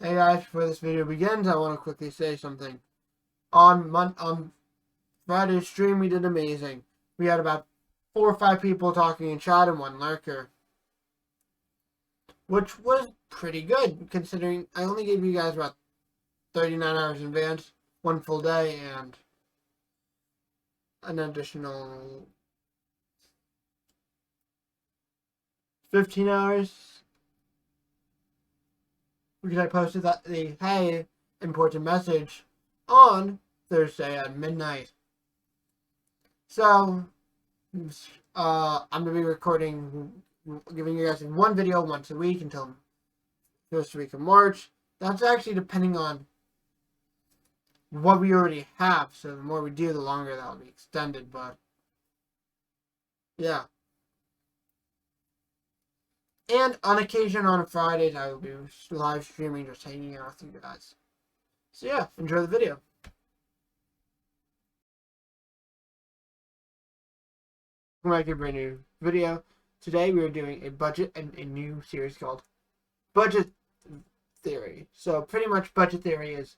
Hey guys, before this video begins, I want to quickly say something. On Friday's stream, we did amazing. We had about 4 or 5 people talking in chat and 1 lurker, which was pretty good considering I only gave you guys about 39 hours in advance, 1 full day, and an additional 15 hours because I posted the hey important message on Thursday at midnight. So I'm gonna be giving you guys 1 video once a week until the first week of March. That's actually depending on what we already have. So the more we do, the longer that'll be extended. But yeah. And on occasion on Fridays, I will be live streaming, just hanging out with you guys. So yeah, enjoy the video. Welcome back to a brand new video. Today we are doing a new series called Budget Theory. So pretty much Budget Theory is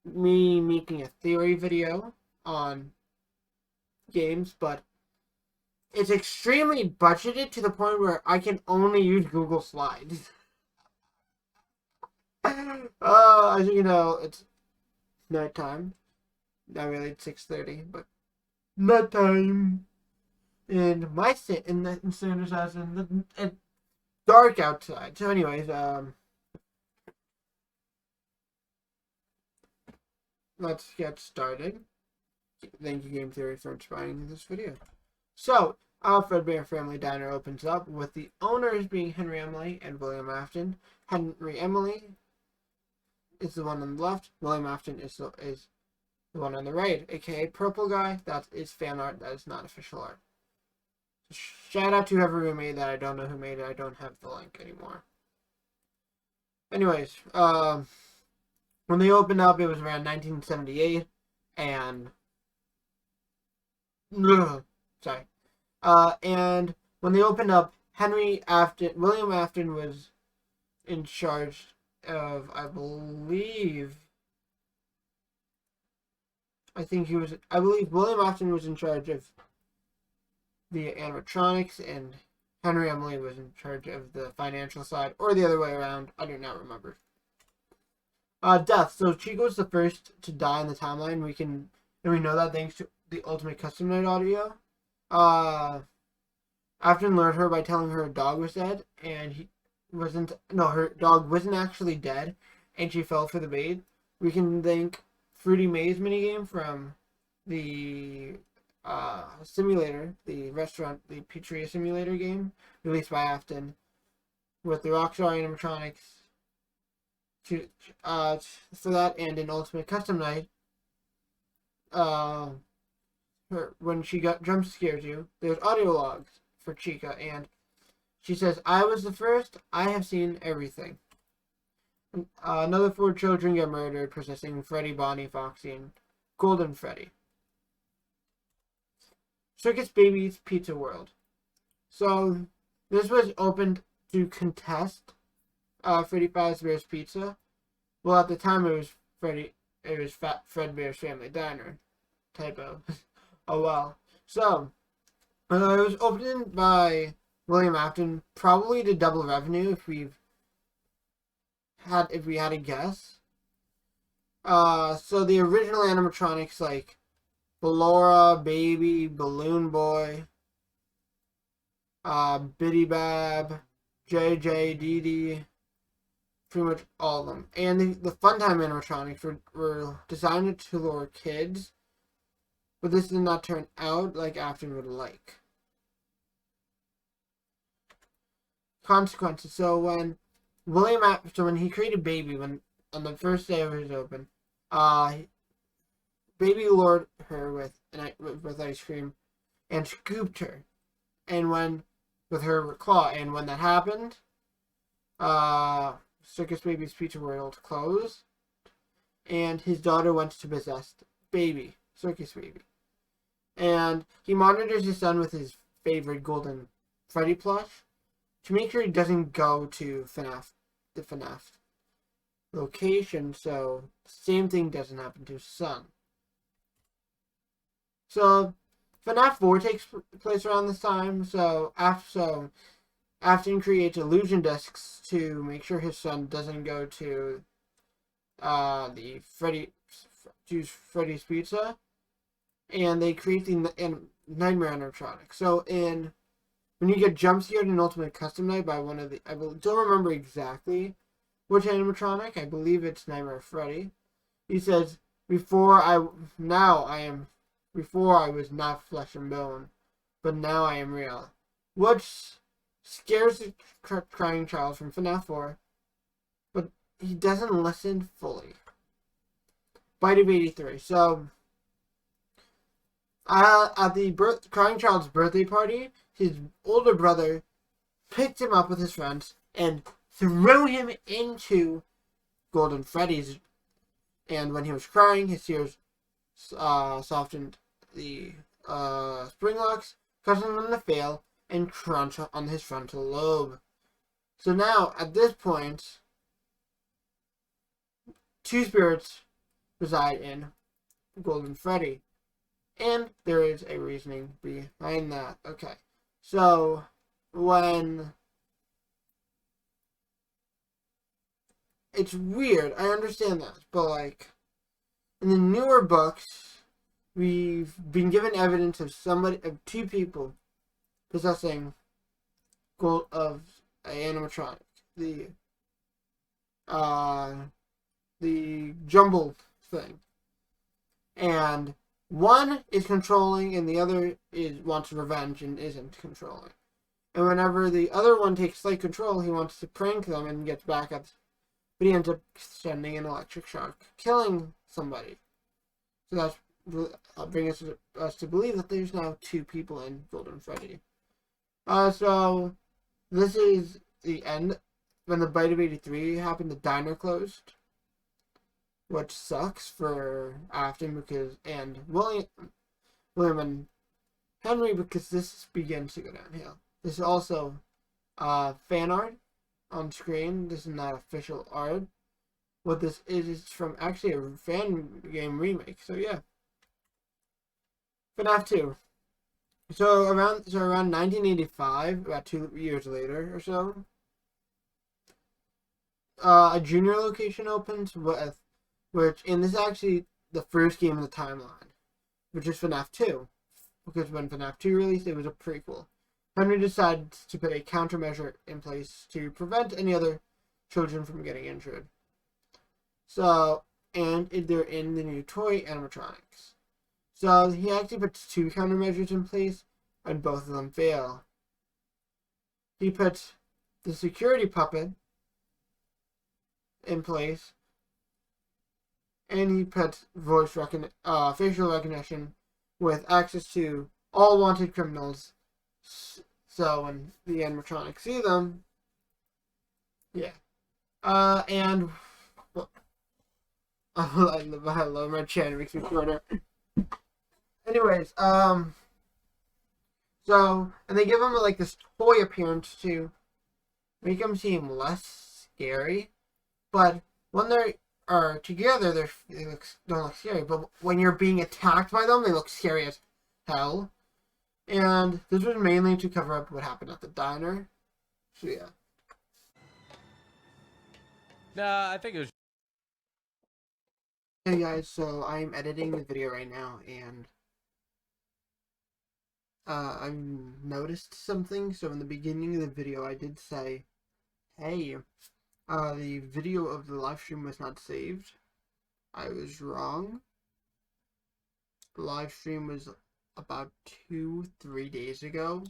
me making a theory video on games, but it's extremely budgeted to the point where I can only use Google Slides. As you know, it's nighttime. Not really, it's 6:30, but nighttime. In Sanders house, and dark outside. So, anyways, let's get started. Thank you, Game Theory, for inspiring this video. So, our Fredbear Family Diner opens up with the owners being Henry Emily and William Afton. Henry Emily is the one on the left. William Afton is the one on the right, aka Purple Guy. That is fan art. That is not official art. Shout out to whoever made that. I don't know who made it. I don't have the link anymore. Anyways, when they opened up, it was around 1978, and sorry. And when they opened up, William Afton was in charge of, I believe William Afton was in charge of the animatronics, and Henry Emily was in charge of the financial side, or the other way around. I do not remember. Death. So Chico was the first to die in the timeline. We know that thanks to the Ultimate Custom Night audio. Afton lured her by telling her dog was dead, and her dog wasn't actually dead, and she fell for the bait. We can thank Fruity Maze minigame from the simulator, the pizzeria simulator game released by Afton, with the Rockstar animatronics for that, and in Ultimate Custom Night, when she jump scares you, there's audio logs for Chica, and she says, "I was the first. I have seen everything." Another 4 children get murdered, possessing Freddy, Bonnie, Foxy, and Golden Freddy. Circus Baby's Pizza World. So this was opened to contest Freddy Fazbear's Pizza. Well, at the time it was Fredbear's Family Diner. Typo. Oh well. So it was opened by William Afton, probably to double revenue if we had a guess. So the original animatronics like Ballora, Baby, Balloon Boy, Biddy Bab, JJ, Dee Dee, pretty much all of them. And the Funtime animatronics were designed to lure kids, but this did not turn out like Afton would like. Consequences. So when he created Baby, on the first day of his open, Baby lured her with ice cream and scooped her, with her claw. And when that happened, Circus Baby's Pizza World closed, and his daughter went to possess Baby, Circus Baby. And he monitors his son with his favorite Golden Freddy plush to make sure he doesn't go to the Fnaf. location, so the same thing doesn't happen to his son. So Fnaf 4 takes place around this time. So Afton creates illusion discs to make sure his son doesn't go to the Freddy's Pizza, and they create the Nightmare animatronic. So when you get jump scared in Ultimate Custom Night by one of the, I don't remember exactly which animatronic. I believe it's Nightmare Freddy. He says, Before I was not flesh and bone, but now I am real," which scares the crying child from Fnaf 4, but he doesn't listen fully. Bite of 83. So, at the crying child's birthday party, his older brother picked him up with his friends and threw him into Golden Freddy's. And when he was crying, his tears softened the spring locks, causing them to fail and crunch on his frontal lobe. So now, at this point, two spirits reside in Golden Freddy. And there is a reasoning behind that. Okay. So, when... It's weird, I understand that, but like, in the newer books, we've been given evidence of two people possessing gold of an animatronic. The jumble thing. And one is controlling and the other wants revenge and isn't controlling. And whenever the other one takes slight control, he wants to prank them and gets back at, but he ends up sending an electric shock, killing somebody. So that's brings us to believe that there's now two people in Golden Freddy. So this is the end. When the Bite of 83 happened, the diner closed, which sucks for Afton and William and Henry, because this begins to go downhill. This is also fan art on screen. This is not official art. What this is from actually a fan game remake. So yeah. Fnaf 2. So around 1985, about 2 years later or so, a junior location opens and this is actually the first game in the timeline, which is Fnaf 2. Because when Fnaf 2 released, it was a prequel. Henry decided to put a countermeasure in place to prevent any other children from getting injured. So, and they're in the new toy animatronics. So he actually puts two countermeasures in place, and both of them fail. He puts the security puppet in place, and he puts facial recognition with access to all wanted criminals. So when the animatronics see them, yeah. And I love my chat. It makes me shorter. Anyways, so, and they give him like this toy appearance to make him seem less scary. But when they are together, they don't look scary. But when you're being attacked by them, they look scary as hell. And this was mainly to cover up what happened at the diner. So yeah. Nah, I think it was. Hey guys, so I'm editing the video right now, and I've noticed something. So in the beginning of the video, I did say, hey, the video of the live stream was not saved. I was wrong. The live stream was about 2-3 days ago,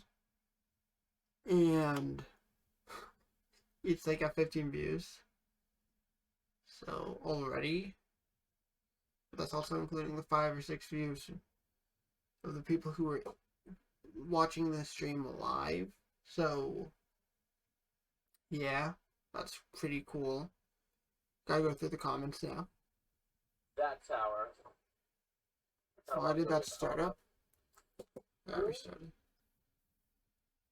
and it's like at 15 views. So already, but that's also including the 5 or 6 views of the people who were watching the stream live. So yeah, that's pretty cool. Gotta go through the comments now. That tower. Why did that start up? That restarted.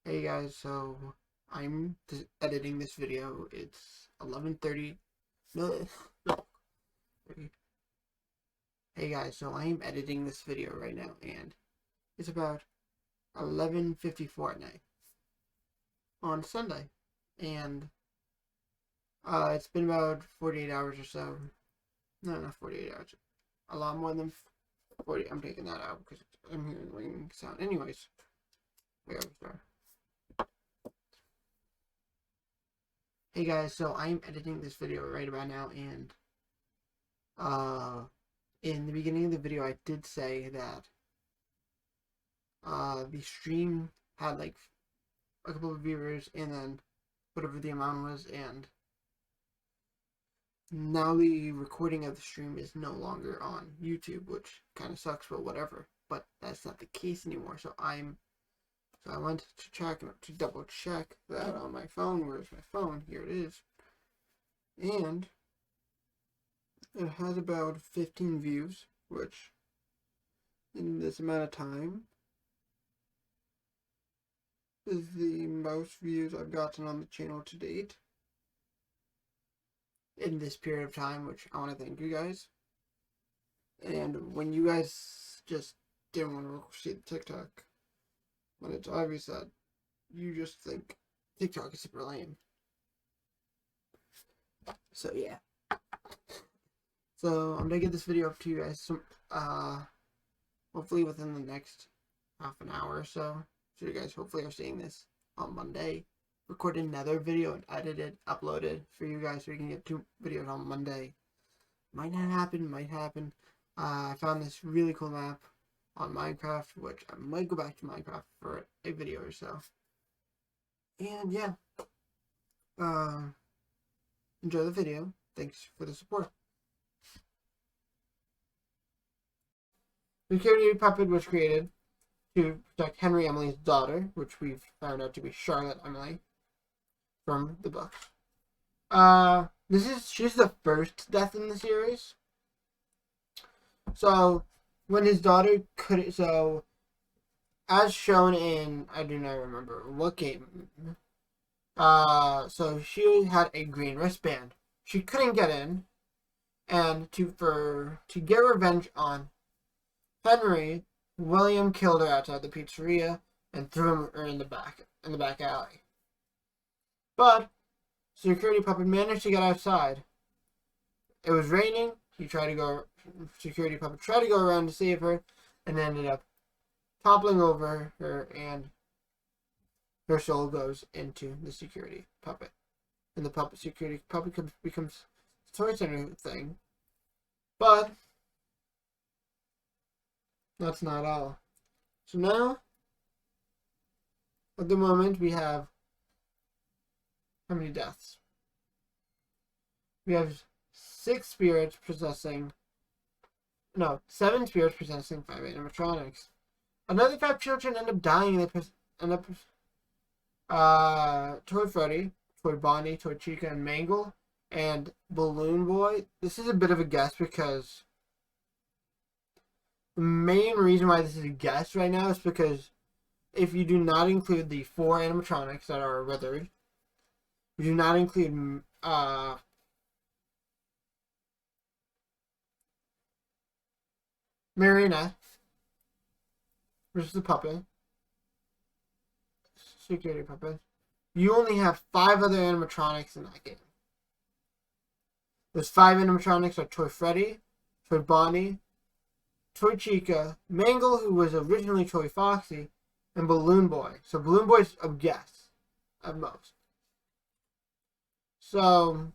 Hey guys, so I'm editing this video. It's 11:30 Hey guys, so I am editing this video right now, and it's about 11:54 at night on Sunday, and it's been about 48 hours or so. No, not 48 hours. A lot more than 40. I'm taking that out because I'm hearing ringing sound. Anyways, we gotta start. Hey guys, so I am editing this video right about now, and in the beginning of the video, I did say that the stream had like a couple of viewers, and then whatever the amount was, and now the recording of the stream is no longer on YouTube, which kind of sucks, but whatever. But that's not the case anymore. So I went to check, to double check that on my phone. Where's my phone? Here it is, and it has about 15 views, which in this amount of time is the most views I've gotten on the channel to date in this period of time, which I want to thank you guys. And when you guys just didn't want to see the TikTok, when it's obvious that you just think TikTok is super lame. So yeah. So I'm gonna get this video up to you guys hopefully within the next half an hour or so. So you guys hopefully are seeing this on Monday. Record another video and edit it, upload it for you guys so we can get 2 videos on Monday. Might not happen, might happen. I found this really cool map on Minecraft, which I might go back to Minecraft for a video or so. And yeah, enjoy the video. Thanks for the support. The security puppet was created to protect Henry Emily's daughter, which we've found out to be Charlotte Emily, from the book. She's the first death in the series. So when his daughter as shown in, I do not remember what game. So she had a green wristband. She couldn't get in, and to get revenge on Henry, William killed her outside the pizzeria and threw her in the back alley. But security puppet managed to get outside. It was raining. Security puppet tried to go around to save her, and ended up toppling over her, and her soul goes into the security puppet. And the security puppet becomes a toy center thing. But that's not all. So now, at the moment, we have how many deaths? We have 7 spirits possessing 5 animatronics. Another 5 children end up dying. They end up Toy Freddy, Toy Bonnie, Toy Chica, and Mangle, and Balloon Boy. This is a bit of a guess because the main reason why this is a guess right now is because if you do not include the 4 animatronics that are withered, you do not include Marionette, which is the puppet, security puppet, you only have 5 other animatronics in that game. Those 5 animatronics are Toy Freddy, Toy Bonnie, Toy Chica, Mangle, who was originally Toy Foxy, and Balloon Boy. So Balloon Boy's a guess at most. So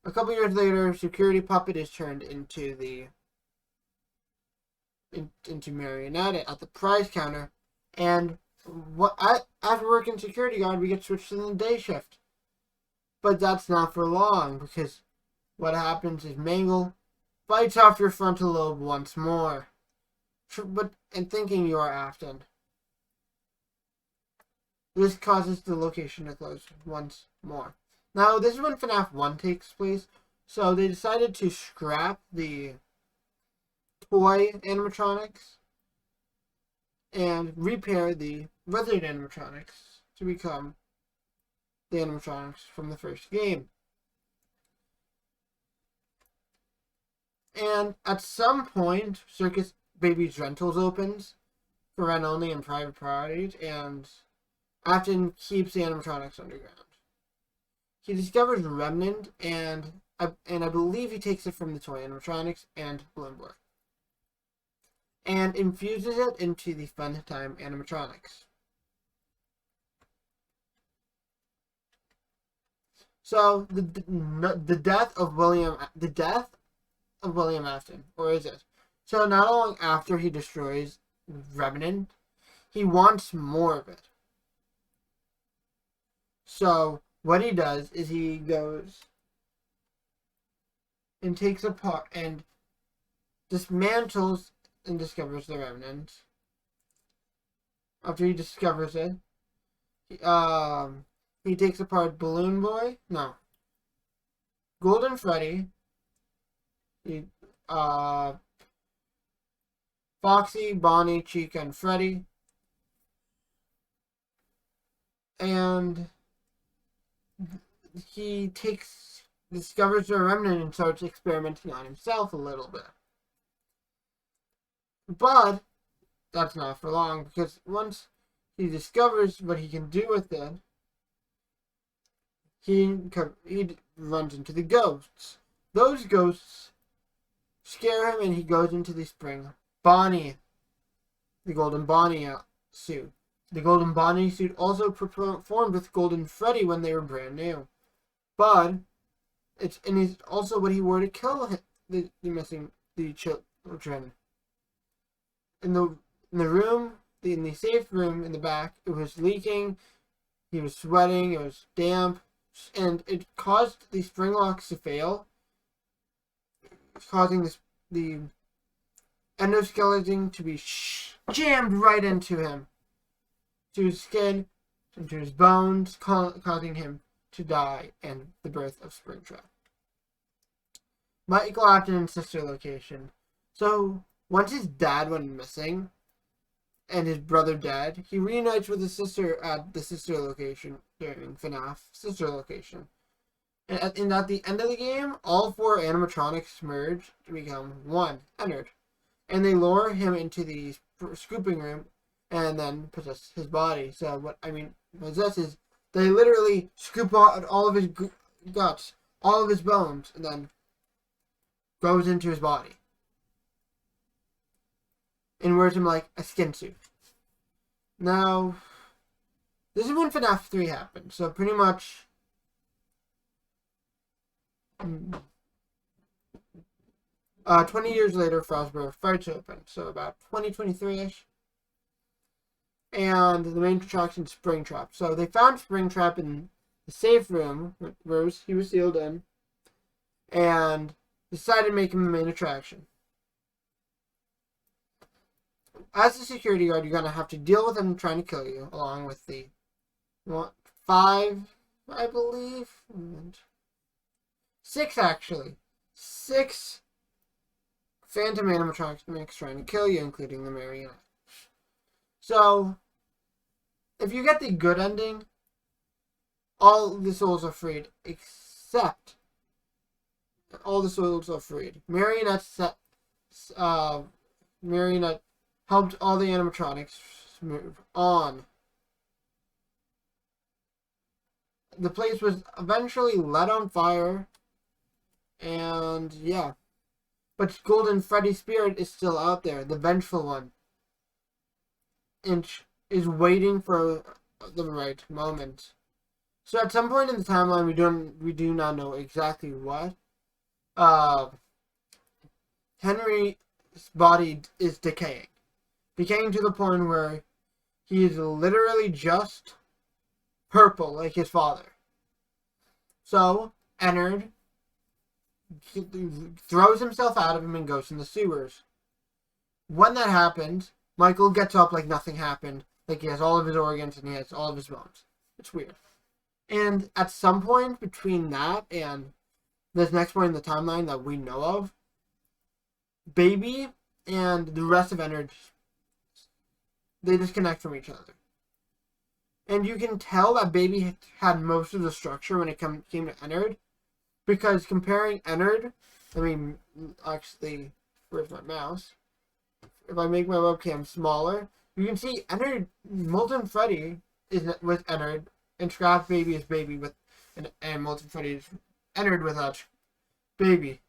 a couple years later, security puppet is turned into into Marionette at the prize counter, and after working security guard, we get switched to the day shift. But that's not for long, because what happens is Mangle bites off your frontal lobe once more, and thinking you are Afton. This causes the location to close once more. Now, this is when Fnaf 1 takes place, so they decided to scrap the toy animatronics and repair the weathered animatronics to become the animatronics from the first game. And at some point, Circus Baby's Rentals opens for rent only and private properties, and Afton keeps the animatronics underground. He discovers Remnant, and I believe he takes it from the toy animatronics and Balloon Boy, and infuses it into the Fun Time animatronics. So the death of William Afton, or is it? So not long after he destroys Remnant, he wants more of it. So what he does is he goes and takes apart and dismantles and discovers the Remnant. After he discovers it, he takes apart Balloon Boy. No. Golden Freddy. Foxy, Bonnie, Chica, and Freddy. And he discovers the Remnant and starts experimenting on himself a little bit. But that's not for long, because once he discovers what he can do with it, he runs into the ghosts. Those ghosts scare him, and he goes into the spring Bonnie, the Golden Bonnie suit. The Golden Bonnie suit also performed with Golden Freddy when they were brand new. But it's also what he wore to kill the children. In the room, in the safe room in the back, it was leaking. He was sweating. It was damp, and it caused the spring locks to fail, causing the endoskeleton to be jammed right into him, to his skin, into his bones, causing him to die, and the birth of Springtrap. Michael Afton and sister location. So once his dad went missing and his brother dead, he reunites with his sister at the sister location during Fnaf sister location. And at the end of the game, all 4 animatronics merge to become one, Ennard. And they lower him into the scooping room and then possess his body. So what I mean possess is they literally scoop out all of his guts, all of his bones, and then goes into his body. And wears him like a skin suit. Now, this is when FNAF 3 happened. So pretty much 20 years later, Frostburg fights open. So about 2023-ish. And the main attraction is Springtrap. So they found Springtrap in the safe room where he was sealed in, and decided to make him the main attraction. As a security guard, you're going to have to deal with him trying to kill you, along with the 5, I believe, and 6 actually. 6 Phantom animatronics trying to kill you, including the marionette. So, if you get the good ending, all the souls are freed, except all the souls are freed. Marionette helped all the animatronics move on. The place was eventually lit on fire, and yeah. But Golden Freddy's spirit is still out there, the vengeful one, and is waiting for the right moment. So at some point in the timeline, we do not know exactly what. Henry's body is decaying to the point where he is literally just purple like his father. So Ennard throws himself out of him and goes in the sewers. When that happens, Michael gets up like nothing happened, like he has all of his organs and he has all of his bones. It's weird. And at some point between that and this next point in the timeline that we know of, Baby and the rest of Ennard, they disconnect from each other. And you can tell that Baby had most of the structure when it came to Ennard, because comparing Ennard I mean, actually, where's my mouse? If I make my webcam smaller, you can see entered Molten Freddy was entered, and Scrap Baby is baby with, and Molten Freddy is entered without baby.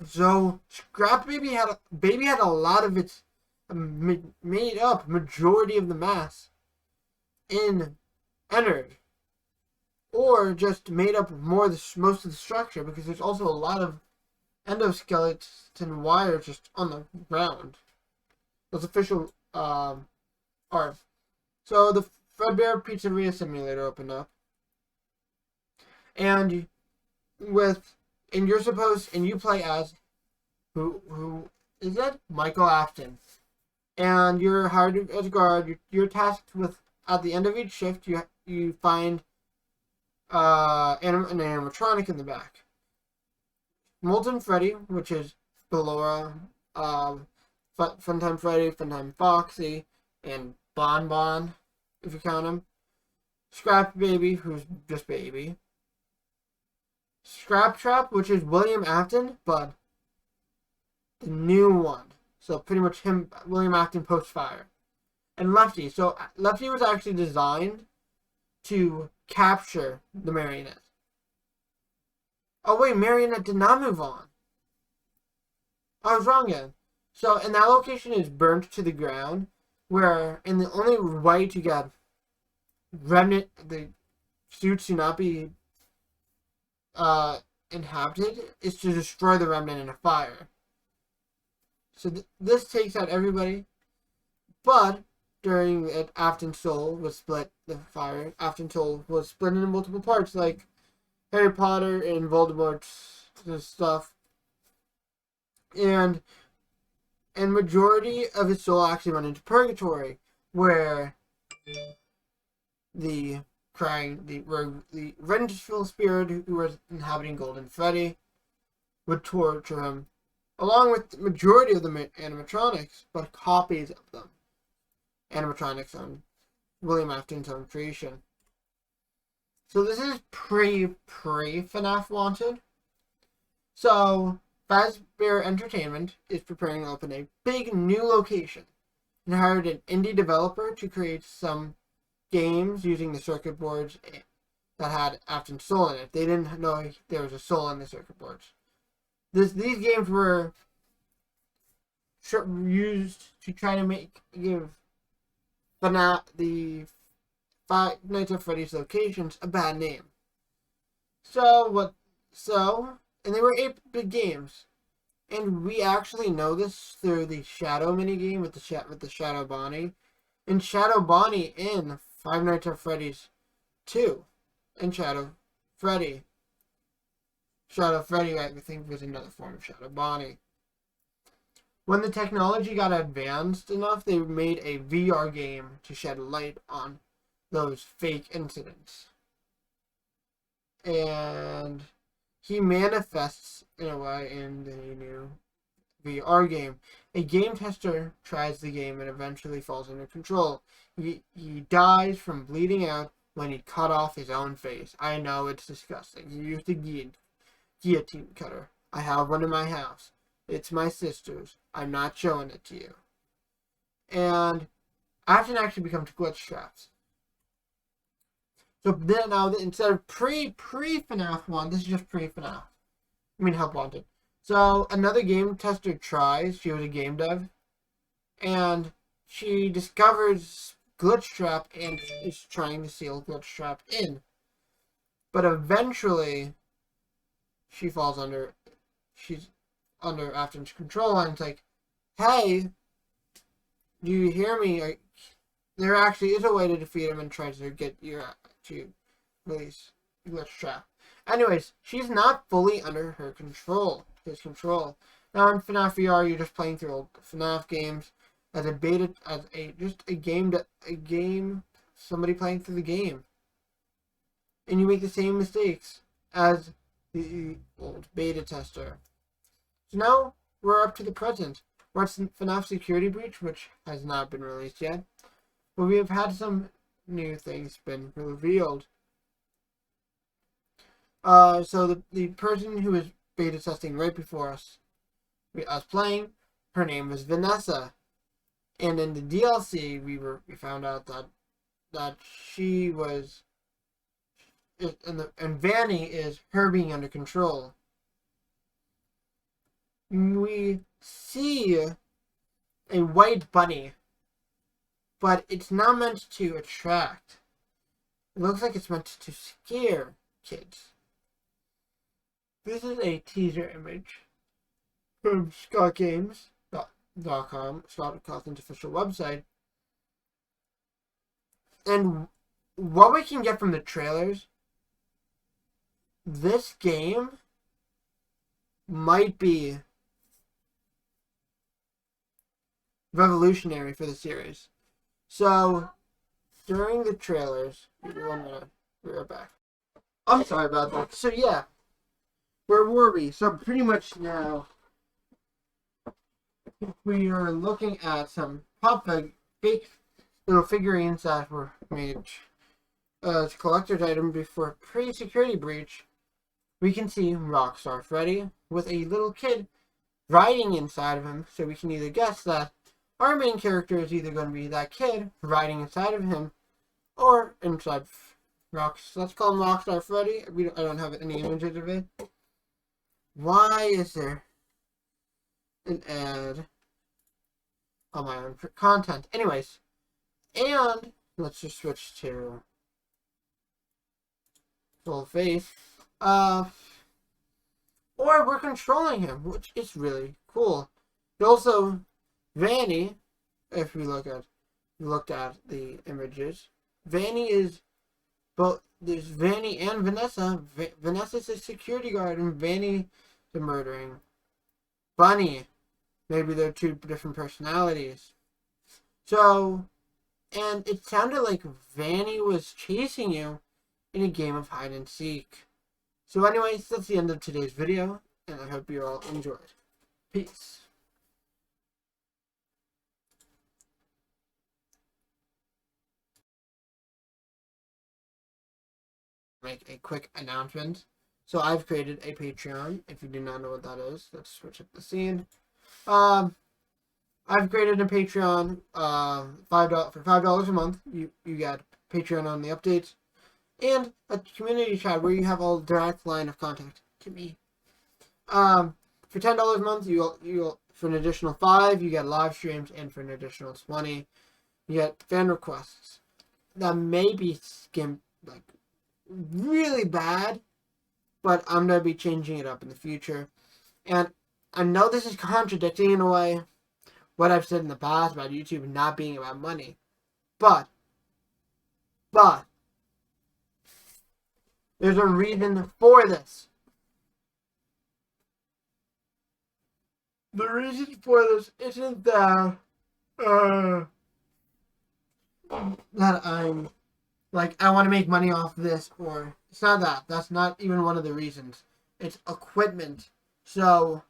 So Scrap Baby had a lot of its made up majority of the mass in entered, or just made up most of the structure, because there's also a lot of endoskeleton wire just on the ground. Those official art. So the Fredbear Pizzeria Simulator opened up, and you play as who is it? Michael Afton, and you're hired as a guard. You're tasked with, at the end of each shift, you find an animatronic in the back. Molten Freddy, which is Ballora, Funtime Freddy, Funtime Foxy, and Bon Bon, if you count him. Scrap Baby, who's just baby. Scrap Trap, which is William Afton, but the new one. So pretty much him, William Afton post-fire. And Lefty. So Lefty was actually designed to capture the marionette. Oh wait, Marionette did not move on. I was wrong again. So, and that location is burnt to the ground, where, and the only way to get the suits to not be inhabited is to destroy the remnant in a fire. So this takes out everybody, but during it, Afton's soul was split. The fire, Afton's soul was split into multiple parts, like Harry Potter and Voldemort's stuff, and majority of his soul actually went into purgatory, where the vengeful spirit who was inhabiting Golden Freddy would torture him, along with the majority of the animatronics, but copies of them. Animatronics on William Afton's own creation. So this is pre-FNAF Wanted. So Fazbear Entertainment is preparing to open a big new location and hired an indie developer to create some games using the circuit boards that had Afton's soul in it. They didn't know there was a soul in the circuit boards. These games were used to try to give the Five Nights at Freddy's locations a bad name. And they were 8-bit games. And we actually know this through the Shadow minigame with the Shadow Bonnie. And Shadow Bonnie in Five Nights at Freddy's 2. And Shadow Freddy. Shadow Freddy, I think, was another form of Shadow Bonnie. When the technology got advanced enough, they made a VR game to shed light on those fake incidents. And he manifests in a way in the new VR game. A game tester tries the game and eventually falls under control. He dies from bleeding out when he cut off his own face. I know, it's disgusting. He used a guillotine cutter. I have one in my house. It's my sister's. I'm not showing it to you. And Afton actually becomes glitch traps. So then now, instead of pre-FNAF 1, this is just pre-FNAF. I mean, Help Wanted. So another game tester tries. She was a game dev. And she discovers Glitch Trap and is trying to seal Glitch Trap in. But eventually, she's under Afton's control, and it's like, hey, do you hear me? There actually is a way to defeat him and try to get you to release Glitch Trap. Anyways, she's not fully under his control. Now in FNAF VR, you're just playing through old FNAF games as a game, somebody playing through the game. And you make the same mistakes as the old beta tester. So now we're up to the present. We're at FNAF Security Breach, which has not been released yet. But we have had some new things been revealed. So the person who is beta testing right before us playing. Her name was Vanessa, and in the DLC we found out that she was and Vanny is her being under control. We see a white bunny, but it's not meant to attract. It looks like it's meant to scare kids. This is a teaser image from ScottGames.com, Scott Cawthon's official website. And what we can get from the trailers, this game might be revolutionary for the series. So, during the trailers, we're right back. I'm sorry about that. So yeah, where were we? So pretty much now, we are looking at some fake little figurines that were made as a collector's item before pre-security breach. We can see Rockstar Freddy with a little kid riding inside of him, so we can either guess that our main character is either going to be that kid riding inside of him, or inside let's call him Rockstar Freddy. I don't have any images of it. Why is there an ad on my own content? Anyways, and let's just switch to full face. Or we're controlling him, which is really cool. Also, Vanny, if we looked at the images, Vanny is both. There's Vanny and Vanessa. Vanessa's a security guard, and Vanny the murdering bunny. Maybe they're two different personalities. So, and it sounded like Vanny was chasing you in a game of hide and seek. So anyways, that's the end of today's video, and I hope you all enjoyed. Peace. Make a quick announcement. So I've created a Patreon. If you do not know what that is, let's switch up the scene. I've created a Patreon. For $5 a month, you get Patreon on the updates, and a community chat where you have a direct line of contact to me. For $10 a month, you'll for an additional $5, you get live streams, and for an additional $20, you get fan requests. That may be really bad, but I'm gonna be changing it up in the future. And I know this is contradicting in a way what I've said in the past about YouTube not being about money, but there's a reason for this. The reason for this isn't that I'm like, I want to make money off this, or it's not that. That's not even one of the reasons. It's equipment. So,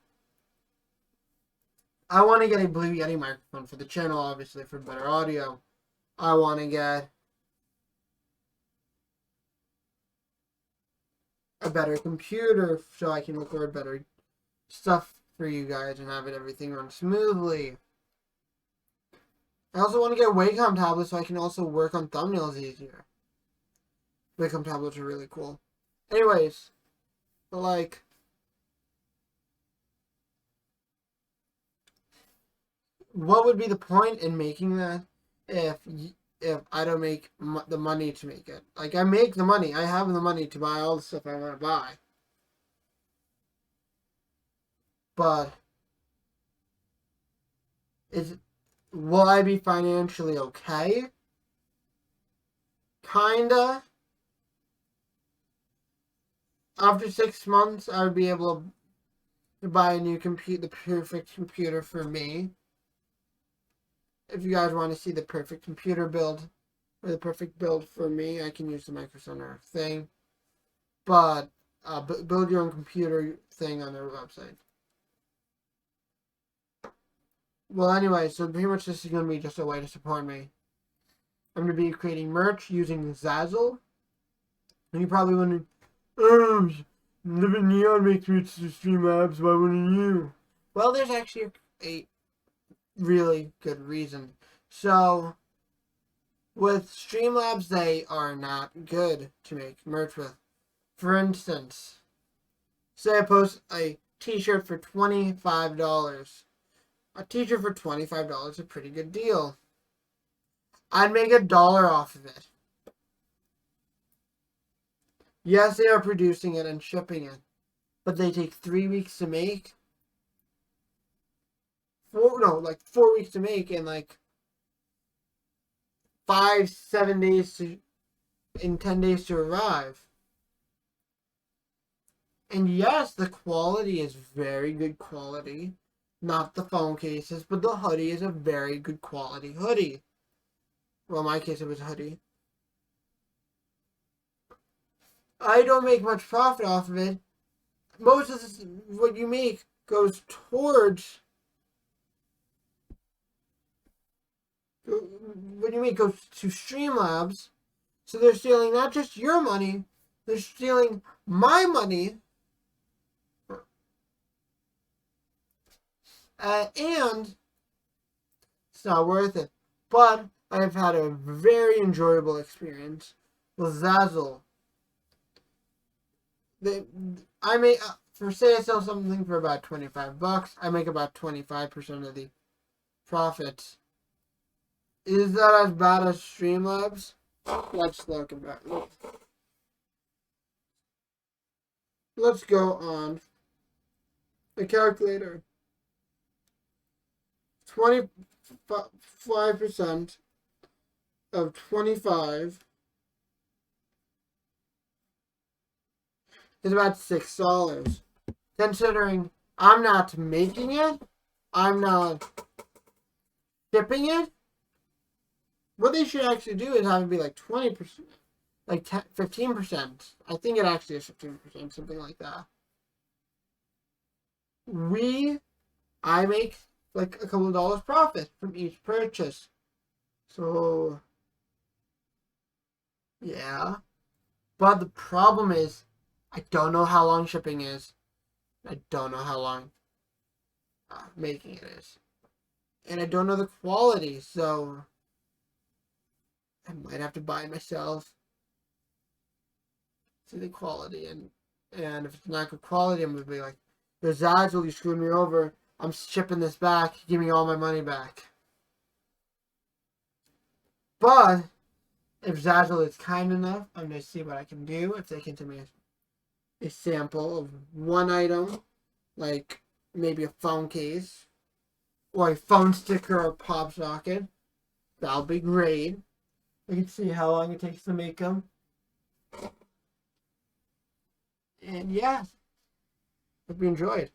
I want to get a Blue Yeti microphone for the channel, obviously, for better audio. I want to get a better computer so I can record better stuff for you guys and have everything run smoothly. I also want to get a Wacom tablet so I can also work on thumbnails easier. Wacom tablets are really cool. Anyways, like, what would be the point in making that if I don't make the money to make it? Like, I make the money. I have the money to buy all the stuff I want to buy. But will I be financially okay? Kinda. After 6 months, I would be able to buy a new the perfect computer for me. If you guys want to see the perfect computer build, or the perfect build for me, I can use the Micro Center thing. But build your own computer thing on their website. Well, anyway, so pretty much this is going to be just a way to support me. I'm going to be creating merch using Zazzle. And you're probably wondering, Living Neon makes me to Streamlabs. Why wouldn't you? Well, there's actually a really good reason. So, with Streamlabs, they are not good to make merch with. For instance, say I post a t-shirt for $25. A t-shirt for $25 is a pretty good deal. I'd make $1 off of it. Yes, they are producing it and shipping it, but they take 3 weeks to make. 4 weeks to make, and like 5-7 days to in 10 days to arrive. And yes, the quality is very good quality. Not the phone cases, but the hoodie is a very good quality hoodie. Well, in my case, it was a hoodie. I don't make much profit off of it. Most of this, what you make goes towards. What you make goes to Streamlabs. So they're stealing not just your money, they're stealing my money. And it's not worth it. But I've had a very enjoyable experience with Zazzle. I make for say I sell something for about $25, I make about 25% of the profits. Is that as bad as Streamlabs? Let's look at that. Let's go on the calculator. 25% of 25 is about $6. Considering I'm not making it, I'm not shipping it, what they should actually do is have it be like 20%, like 15%. I think it actually is 15%, something like that. I make like a couple of dollars profit from each purchase. So, yeah. But the problem is, I don't know how long shipping is. I don't know how long making it is. And I don't know the quality, so I might have to buy it myself. See the quality, and if it's not good quality, I'm going to be like, there's Zazzle, you screwed me over. I'm shipping this back. Give me all my money back. But if Zazzle is kind enough, I'm going to see what I can do. If they can send me a sample of one item, like maybe a phone case, or a phone sticker or pop socket, that'll be great. We can see how long it takes to make them. And yeah, hope you enjoyed.